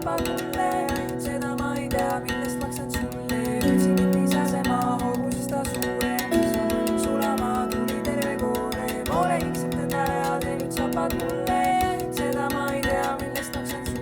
kasvab mulle, seda ma ei tea, millest maksan sulle. Võtsin kinni säsema hoogusest ta suurem, sulama tuli terve koore. Poole liksab tõnda ja te nüüd sapad mulle, seda ma ei tea, millest maksan sulle.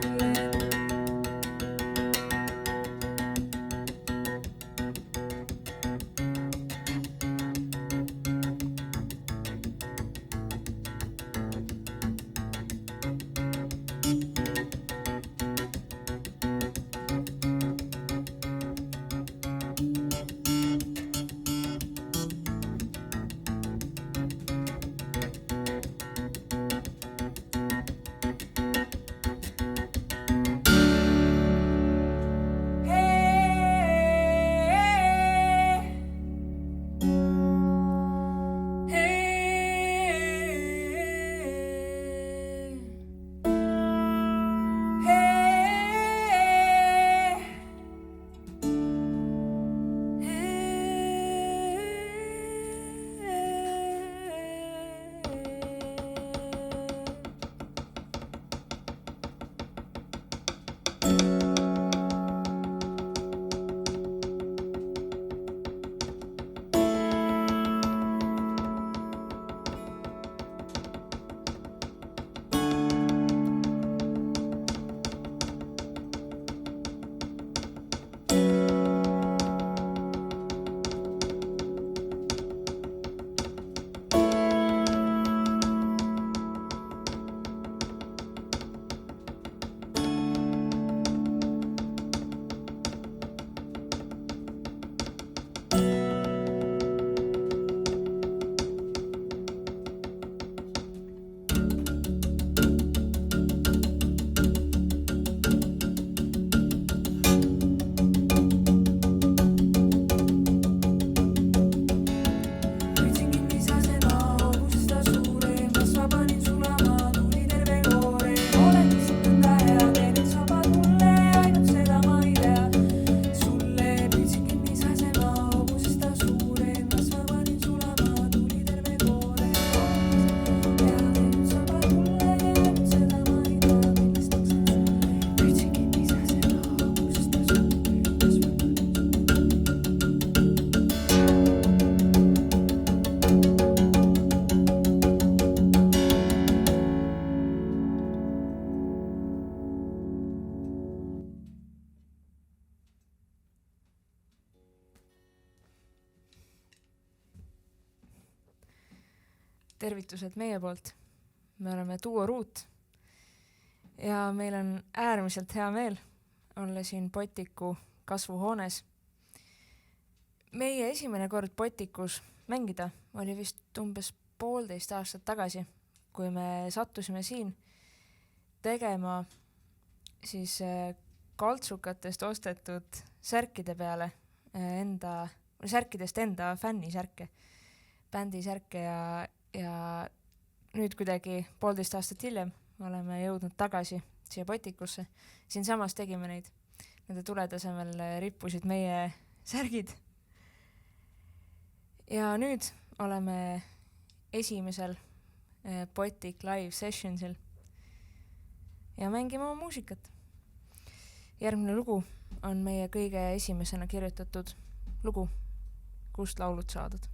Tervitused meie poolt. Me oleme Duo Root ja meil on äärmiselt hea meel olla siin Botiku kasvuhoones. Meie esimene kord Botikus mängida oli vist umbes 1,5 aastat tagasi, kui me sattusime siin tegema siis kaltsukatest ostetud särkide peale särkidest enda fännisärke, bändisärke ja nüüd kuidagi 1,5 aastat hiljem oleme jõudnud tagasi siia Botikusse. Siin samas tegime neid. Nende tuletasemel rippusid meie särgid. Ja nüüd oleme esimesel Botik live sessionsil ja mängime oma muusikat. Järgmine lugu on meie kõige esimesena kirjutatud lugu, kust laulud saadud.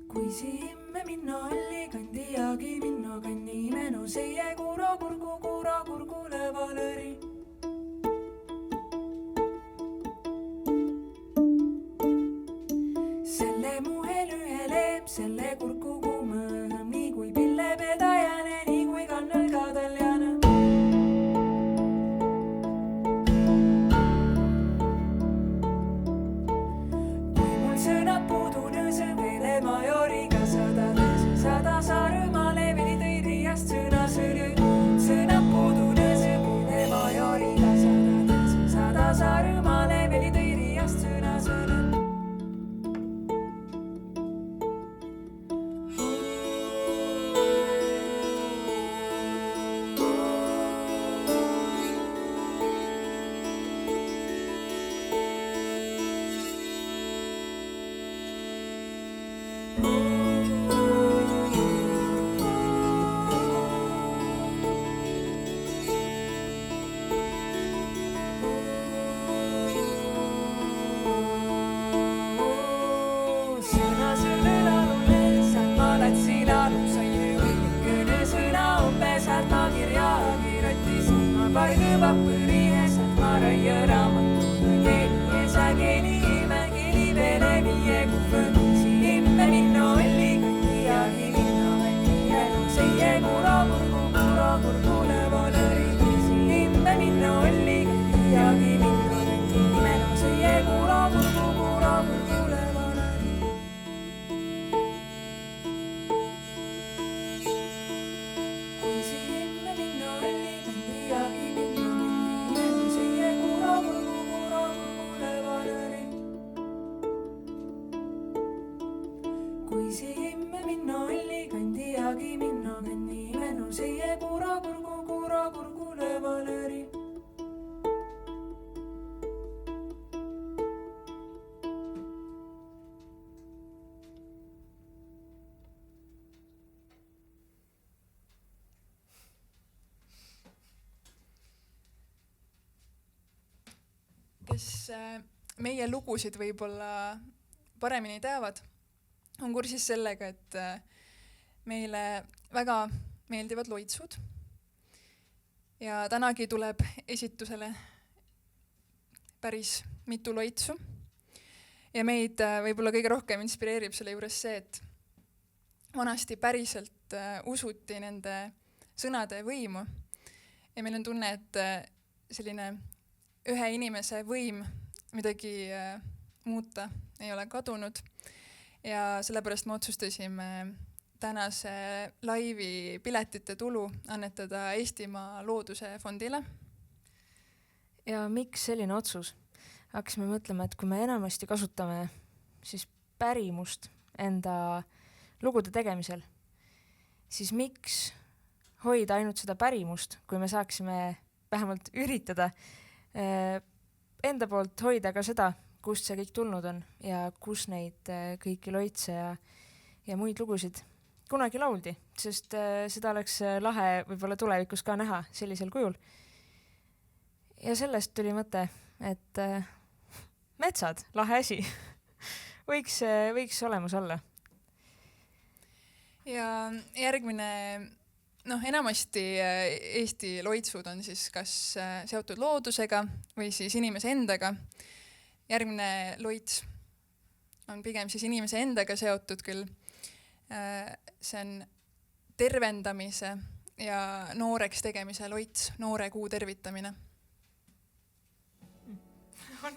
Kui sihimme minno alli kandi jaagi minno kanni menu seie kuro kurgu lõvalõri. Selle muhel üheleeb, selle kurku kumõhõm, nii kui pille pedajane, nii kui kannel kadaljana. Kui mul sõnab puudu nõse vele majoriga sada Saarümaale veli tõi riiast sõna sõnab puudu paari kõvapõriheselt ma raia raamatu keeli ees keeli ime keeli veele viie kufõsi imme minno olli kõndi ja hilinno vändi elu seie kuro lõvolõri imme minno olli kõndi ja hilinno vändi elu seie kuro lõvolõri kes meie lugusid võib-olla paremini teavad, on kursis sellega, et meile väga meeldivad loitsud. Ja tänagi tuleb esitusele päris mitu loitsu. Ja meid võib-olla kõige rohkem inspireerib selle juures see, et vanasti päriselt usuti nende sõnade võimu. Ja meil on tunne, et selline ühe inimese võim midagi muuta ei ole kadunud ja sellepärast me otsustasime tänase laivi piletite tulu annetada Eestimaa Looduse Fondile. Ja miks selline otsus? Hakkasime mõtlema, et kui me enamasti kasutame siis pärimust enda lugude tegemisel, siis miks hoida ainult seda pärimust, kui me saaksime vähemalt üritada enda poolt hoida ka seda, kust see kõik tulnud on ja kus neid kõiki loitse ja muid lugusid kunagi lauldi, sest seda oleks lahe võib-olla tulevikus ka näha sellisel kujul. Ja sellest tuli mõte, et metsad, lahe asi, võiks olemas olla. Ja järgmine enamasti Eesti loitsud on siis kas seotud loodusega või siis inimese endaga. Järgmine loits on pigem siis inimese endaga seotud küll. See on tervendamise ja nooreks tegemise loits, noore kuu tervitamine. On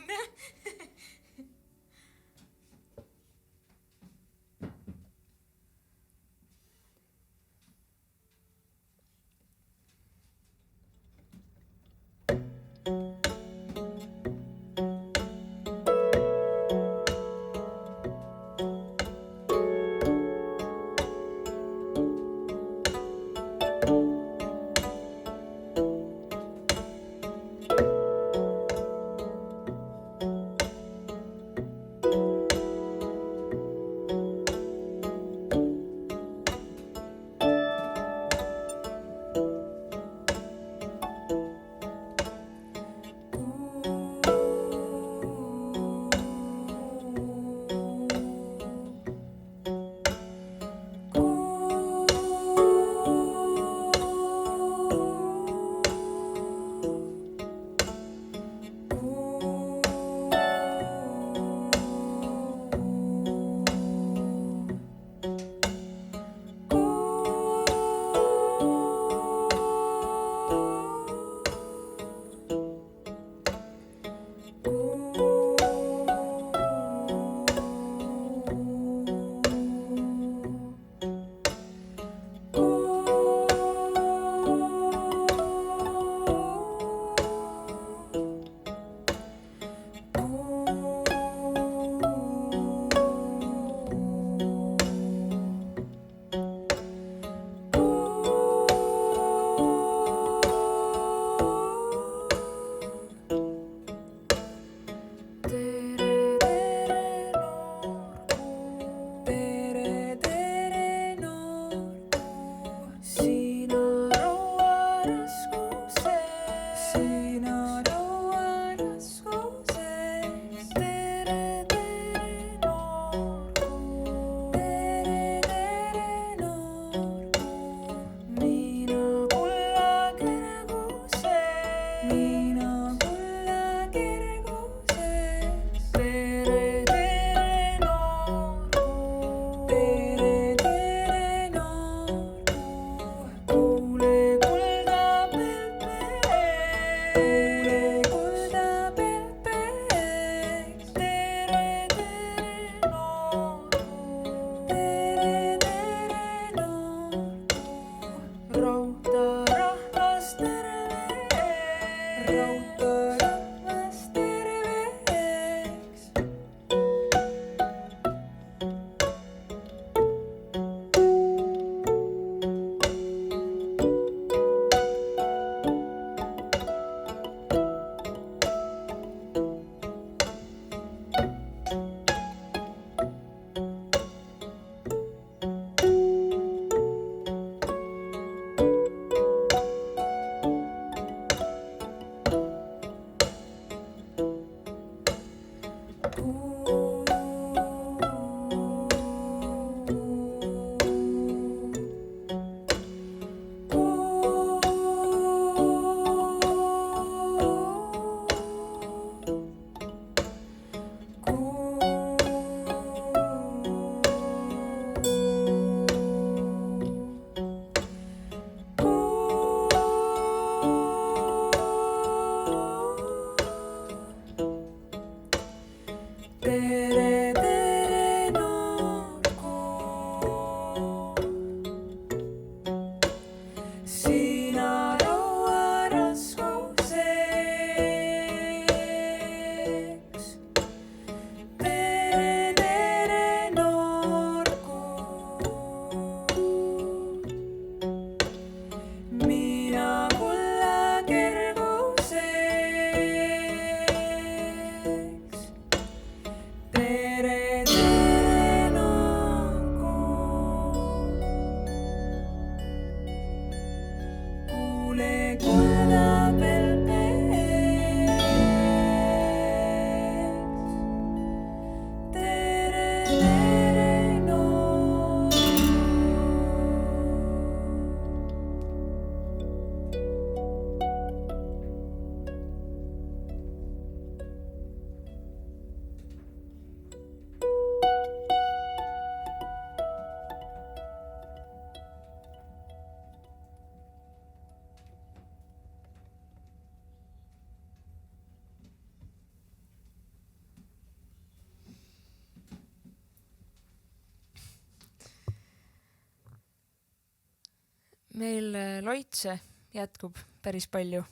meil loitse jätkub päris palju.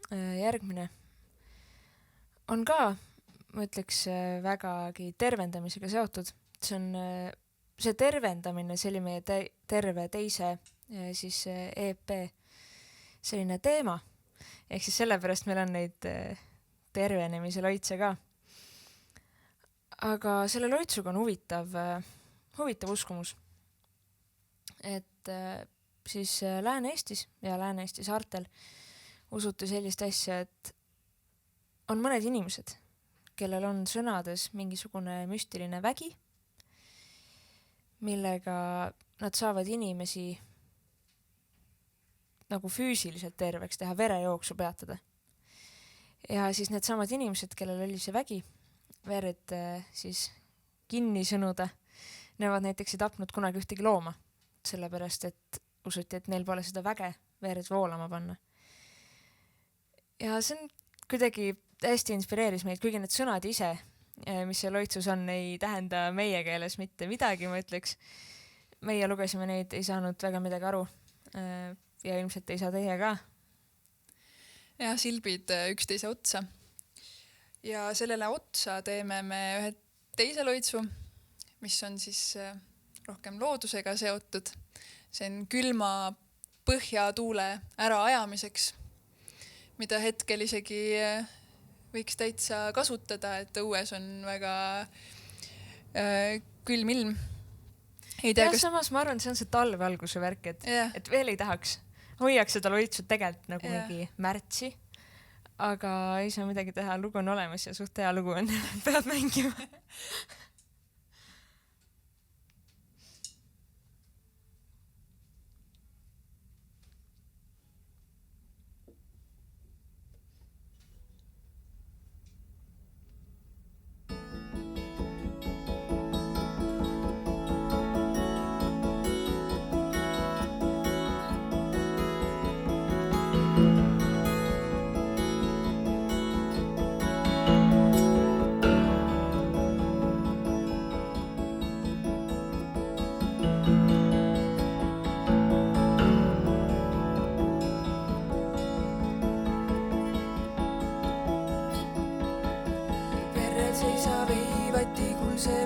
Järgmine on ka, ma ütleks, vägagi tervendamisega seotud. See tervendamine, see oli meie terve teise siis EP selline teema. Ehk siis sellepärast meil on neid tervenemise loitse ka. Aga selle loitsuga on huvitav uskumus. Et siis Lääne-Eestis ja Lääne-Eesti saartel usuti sellist asja, et on mõned inimesed, kellel on sõnades mingisugune müstiline vägi, millega nad saavad inimesi nagu füüsiliselt terveks teha, verejooksu peatada. Ja siis need samad inimesed, kellel oli see vägi, verd siis kinni sõnuda, nemad näiteks ei tapnud kunagi ühtegi looma, sellepärast et usuti, et neil pole seda väge verd voolama panna. Ja see on kuidagi hästi inspireeris meid, kuigi need sõnad ise, mis see loitsus on, ei tähenda meie keeles mitte midagi, ma ütleks. Meie lugesime neid, ei saanud väga midagi aru ja ilmselt ei saa teie ka. Ja silbid üksteise otsa. Ja sellele otsa teeme me ühe teise loitsu, mis on siis rohkem loodusega seotud. See on külma põhjatuule äraajamiseks, mida hetkel isegi võiks täitsa kasutada, et õues on väga külm ilm. Samas ma arvan, see on see talve alguse värk, et veel ei tahaks. Hoiaks seda loitsut tegelikult nagu mingi märtsi, aga ei saa midagi teha, lugu on olemas ja suht hea lugu on, pead mängima.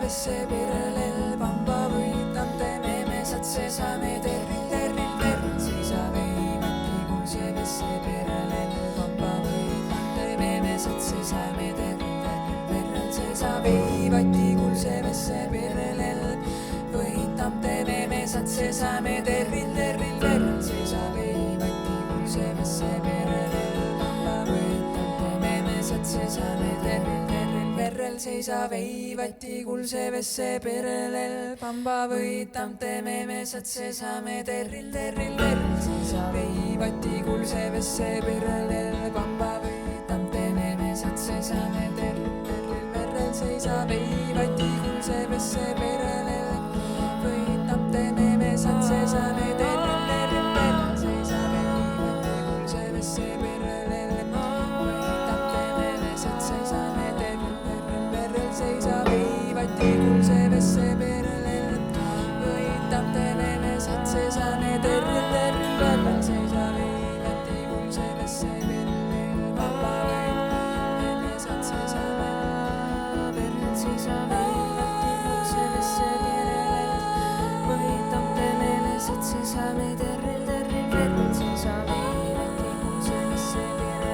Vesse perelel pamba võitam teeme mesad sesame terril terril verrel seisa veivati kulse vesse perelel pamba võitam teeme mesad sesame terril terril verrel seisa veivati kulse vesse perelel võitam teeme mesad sesame terril terril verrel seisa veivati kulse vesse perelel pamba võitam teeme mesad sesame terril verrel seisa veivati kulse vesse perelel pamba võitam teeme mesad sesame terril terril verrel seisa veivati kulse vesse perelel pamba võitam teeme mesad sesame terril terril verrel seisa veivati kulse vesse perelel võitam teeme mesad sesame terril terril verrel seisa veivati kulse vesse perelel võitam teeme mesad sesame seisa veivati kulse vesse perelel võitam teeme mesad sesame terril terril verrel seisa veivati kulse vesse perelel pamba võitam mesad sesame verrel seisa veivati kulse vesse perelel võitam teeme mesad sesame terril terril verrel seisa veivati kulse vesse perelel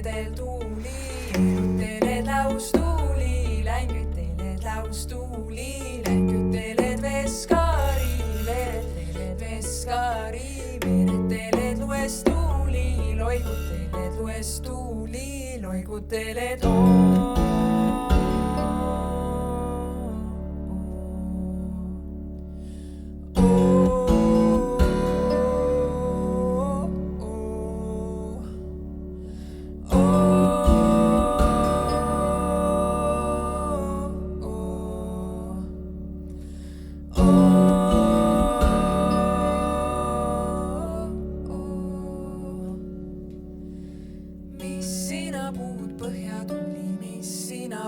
veeretel tuuli, eruteled laustuuli, länküteled laustuuli, länküteled veskari, veereteled veskari, veereteled luestuuli, loiguteled luestuuli, loiguteled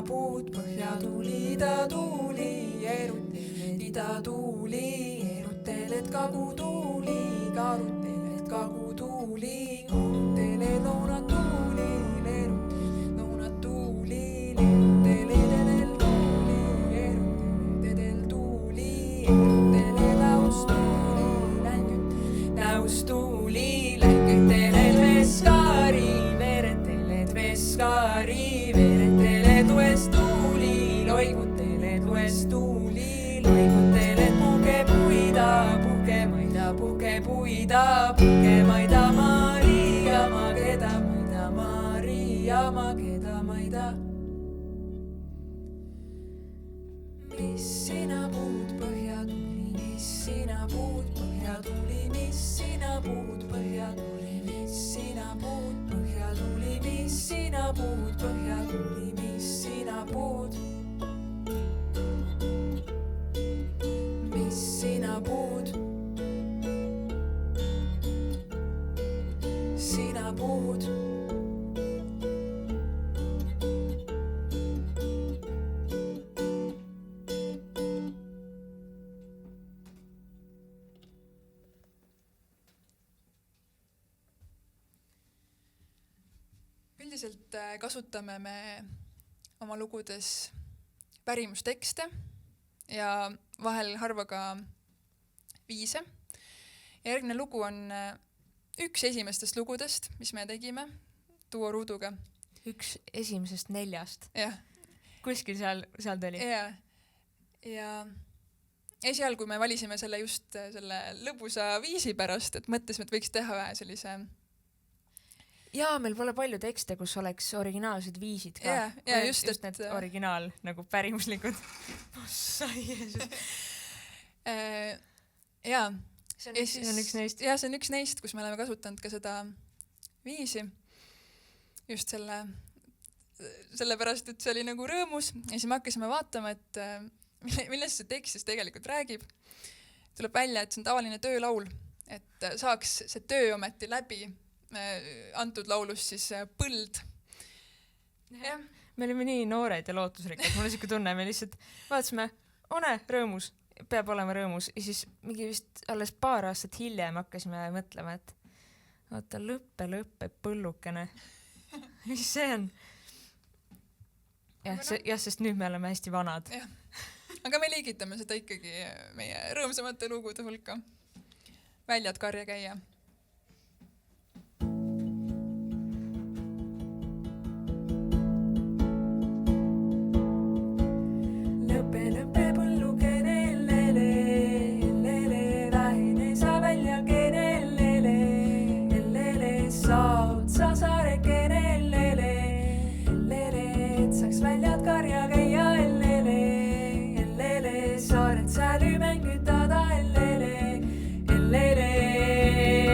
puud põhjatuuli, idatuuli, eruteled idatuuli, eruteled kagutuuli, karuteled kagutuuli, karuteled loonatuuli, leeruteled loonatuuli, leeruteled edeltuuli, eruteled edeltuuli, eruteled laustuuli, laustuuli, länküteled veskari, veereteled veskari, veereteled luestuuli, loiguteled luestuuli, loiguteled puhkepuida, puhkemaida, puhkepuida, puhkemaida, Maria, mageda maida, Maria, mageda maida. Mis sina puud põhjatuuli, mis sina puud põhjatuuli, mis sina puud põhjatuuli, mis sina puud põhjatuuli, mis sina puud põhjatuuli, mis sina puud, mis sina puud, sina puud. Üldiselt kasutame me oma lugudes pärimustekste ja vahel harva ka viise. Järgmine lugu on üks esimestest lugudest, mis me tegime Duo Ruuduga. Üks esimesest 4. Jah. Kuskil seal ta oli. Ja esialgu me valisime selle just selle lõbusa viisi pärast, et mõtlesime, et võiks teha vähe sellise. Jaa, meil pole palju tekste, kus oleks originaalsed viisid ka. Ja just need originaal, nagu pärimuslikud. Sai Jeesus. Jaa. See on üks neist. Jaa, see on üks neist, kus me oleme kasutanud ka seda viisi. Just selle pärast, et see oli nagu rõõmus. Ja siis me hakkasime vaatama, et millest see tekst siis tegelikult räägib. Tuleb välja, et see on tavaline töölaul. Et saaks see töö ometi läbi antud laulus siis põld. Ja. Me olime nii noored ja lootusrikkad. Mul oli siuke tunne, me lihtsalt vaatasime, rõõmus, peab olema rõõmus. Ja siis mingi vist alles paar aastat hiljem hakkasime mõtlema, et oota, lõppe põllukene. Mis see on? Jah, sest nüüd me oleme hästi vanad. Ja. Aga me liigitame seda ikkagi meie rõõmsamate lugude hulka. Väljad karja käia. Lõppe põllukene, lele, lele, vähine sa välja kene, lele, lele, sa otsa saarekene, lele, lele, et saaks väljad karja käia, lele, lele, saared sääl ümengütada, lele, lele.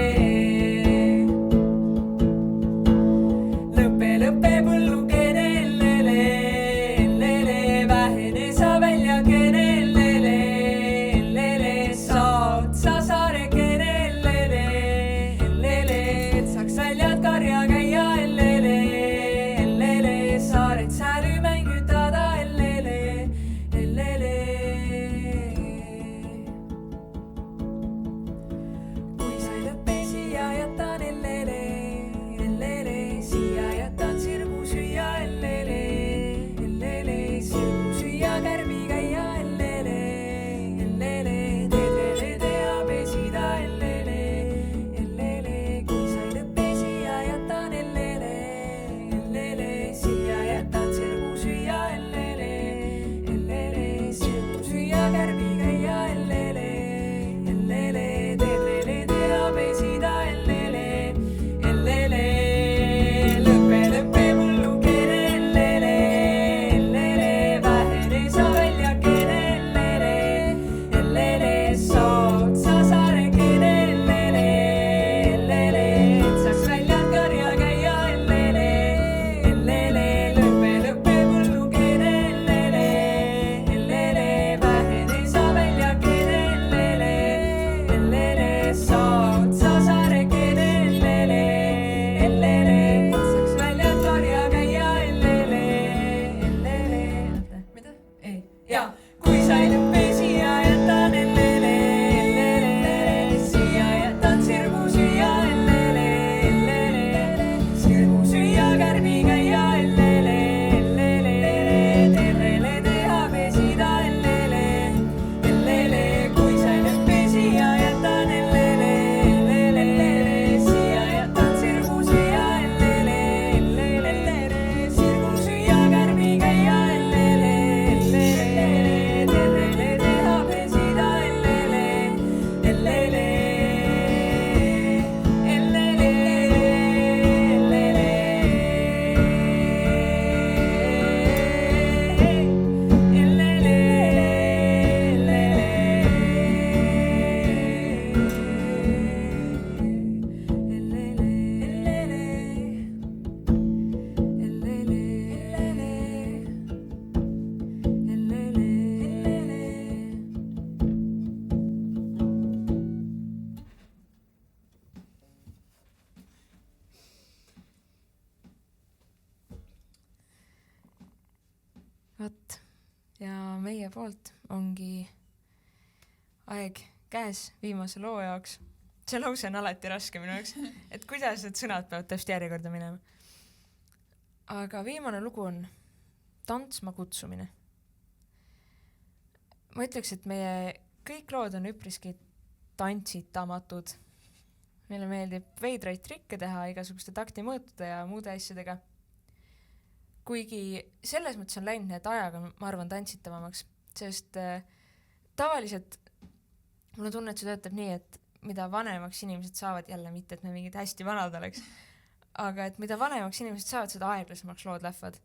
Vot. Ja meie poolt ongi aeg käes viimase loo jaoks. See lause on alati raske minu jaoks, et kuidas need sõnad peavad täpselt järjekorda minema. Aga viimane lugu on Tantsma kutsumine. Ma ütleks, et meie kõik lood on üpriski tantsitamatud. Meile meeldib veidraid trikke teha igasuguste taktimõõtude ja muude asjadega. Kuigi selles mõttes on läinud need ajaga, ma arvan, tantsitavamaks, sest tavaliselt mulle tunne, et see töötab nii, et mida vanemaks inimesed saavad, jälle mitte, et me mingid hästi vanad oleks, aga et mida vanemaks inimesed saavad, seda aeglasemaks lood lähevad.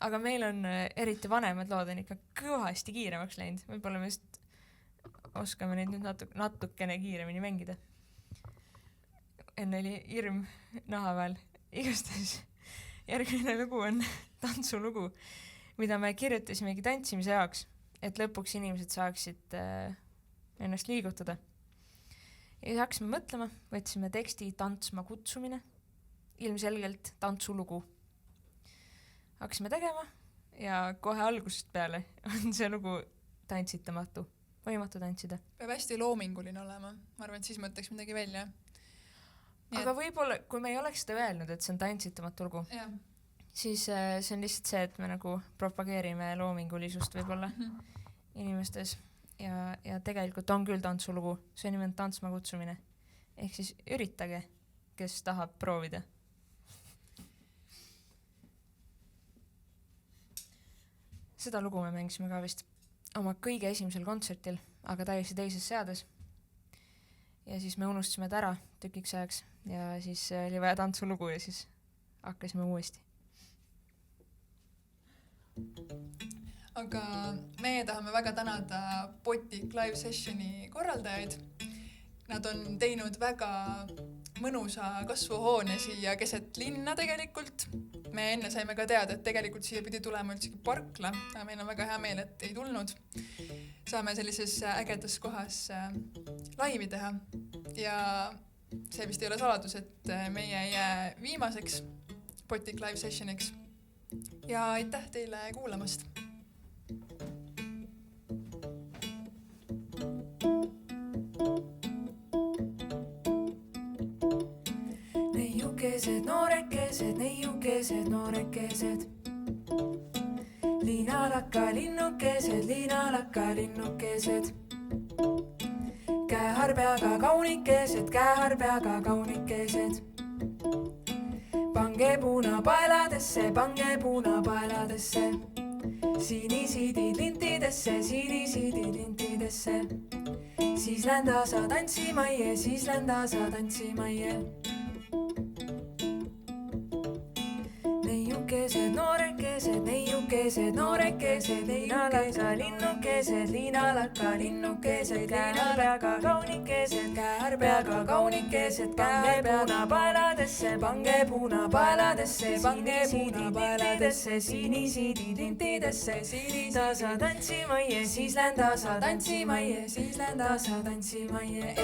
Aga meil on eriti vanemad lood on ikka kõvasti kiiremaks läinud. Võib-olla me just oskame neid nüüd natukene kiiremini mängida. Enne oli hirm naha peal. Igustas järgmine lugu on tantsulugu, mida me kirjutasimegi tantsimise jaoks, et lõpuks inimesed saaksid ennast liigutada. Ja hakkasime mõtlema, võtsime teksti Tantsma kutsumine, ilmselgelt tantsulugu. Hakkasime tegema ja kohe algusest peale on see lugu tantsitamatu, võimatu tantsida. Peab hästi loominguline olema, ma arvan, et siis mõtleks midagi välja. Aga võib-olla, kui me ei oleks seda öelnud, et see on tantsitamatu lugu, siis see on lihtsalt see, et me nagu propageerime loomingulisust võib-olla inimestes. Ja tegelikult on küll tantsulugu, see on nimelt Tantsma kutsumine. Ehk siis üritage, kes tahab proovida. Seda lugu me mängisime ka vist oma kõige esimesel kontsertil, aga täiesti teises seades. Ja siis me unustasime ära tükiks ajaks ja siis oli vaja tantsulugu ja siis hakkasime uuesti. Aga meie tahame väga tänada Botic Live Sessioni korraldajaid. Nad on teinud väga mõnusa kasvuhoone siia keset linna tegelikult. Me enne saime ka teada, et tegelikult siia pidi tulema üldsegi parkla, aga meil on väga hea meel, et ei tulnud. Saame sellises ägedas kohas laivi teha ja see vist ei ole saladus, et meie ei jää viimaseks Botic Live Sessioniks. Ja aitäh teile kuulamast! Neiukesed, noorekesed. Liinalakka linnukesed. Käeharpeaga kaunikesed. Pange puuna paeladesse. Sinisidid lintidesse. Siis lända sa tantsimaie. Neiukesed, noorekesed, liinalakka linnukesed, käeharpeaga kaunikesed, pange puuna paeladesse, sinisidid lintidesse, lända sa tantsimaie, siis lända sa tantsimaie.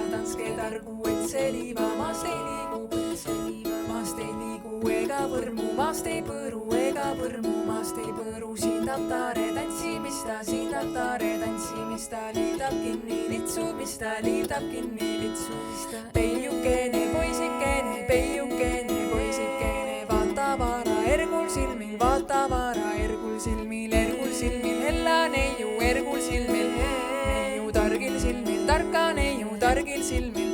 Tanske targu, et see liiva maast ei liigu, ega võrmu maast ei põru, sindab taare tantsimista, liidab kinni litsumista, peiukene poisikene, vaata vara ergul silmil, hella neiu ergul silmil, neiu targil silmil, tarka neiu targil silmil.